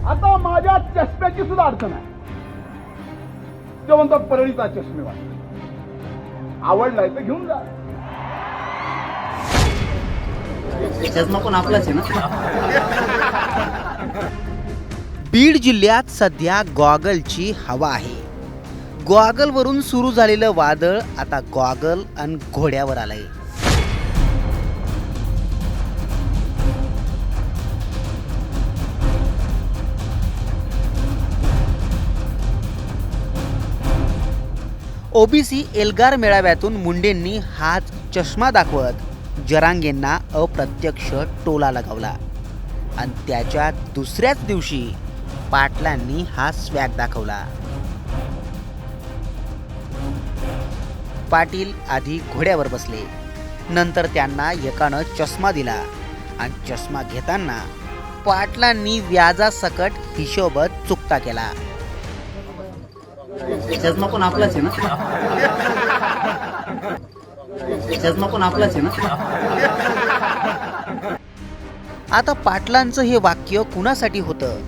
आता माझ्या चष्म्याची सुद्धा अडचण आहे. ते म्हणतात परळीचा चष्मेवाला. आवडलाय तर घेऊन जा. चष्मा पण आपलाच आहे ना. बीड जिल्ह्यात सध्या गॉगलची हवा आहे. गॉगलवरून सुरू झालेलं वादळ आता गॉगल आणि घोड्यावर आलंय. ओबीसी एल्गार मेळाव्यातून मुंडेंनी हाच चष्मा दाखवत जरांगेंना अप्रत्यक्ष टोला लगावला आणि त्याच्या दुसऱ्याच दिवशी पाटलांनी हा स्वॅग दाखवला. पाटील आधी घोड्यावर बसले, नंतर त्यांना एकानं चष्मा दिला आणि चष्मा घेताना पाटलांनी व्याजासकट हिशोब चुकता केला. चष्मा पण आपलाच आहे ना. चष्मा पण आपलाच आहे ना. आता पाटलांचं हे वाक्य कुणासाठी होतं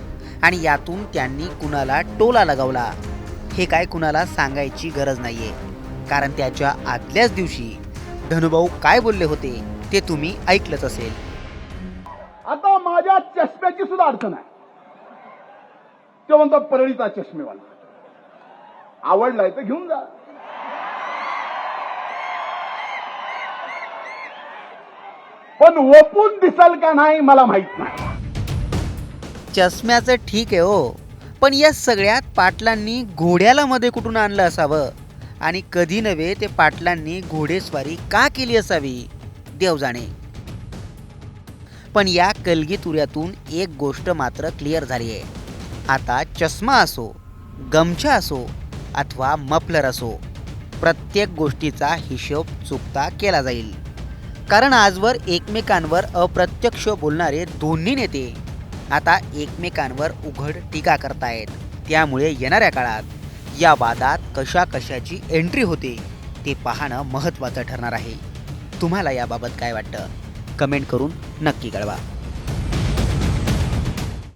आणि यातून त्यांनी कुणाला टोला लगावला हे काय कुणाला सांगायची गरज नाहीये, कारण त्याच्या आदल्याच दिवशी धनुभाऊ काय बोलले होते ते तुम्ही ऐकलंच असेल. आता माझ्या चष्म्याची सुद्धा अडचण आहे. ते म्हणतात परळीचा चष्मेवाला. आवडलाय तर घेऊन जा. पण ओपून दिसल का नाही मला माहित नाही. चष्म्याचं ठीक आहे हो, पण या सगळ्यात पाटलांनी घोड्याला मध्ये कुठून आणलं असावं आणि कधी नव्हे ते पाटलांनी घोडेस्वारी का केली असावी देव जाणे. पण या कलगीतुऱ्यातून एक गोष्ट मात्र क्लिअर झाली आहे. आता चष्मा असो, गमछा असो अथवा मफलर असो, प्रत्येक गोष्टीचा हिशोब चुकता केला जाईल. कारण आजवर एकमेकांवर अप्रत्यक्ष बोलणारे दोन्ही नेते आता एकमेकांवर उघड टीका करतायत. त्यामुळे येणाऱ्या काळात या वादात कशा कशाची एंट्री होते ते पाहणं महत्त्वाचं ठरणार आहे. तुम्हाला याबाबत काय वाटतं? कमेंट करून नक्की कळवा.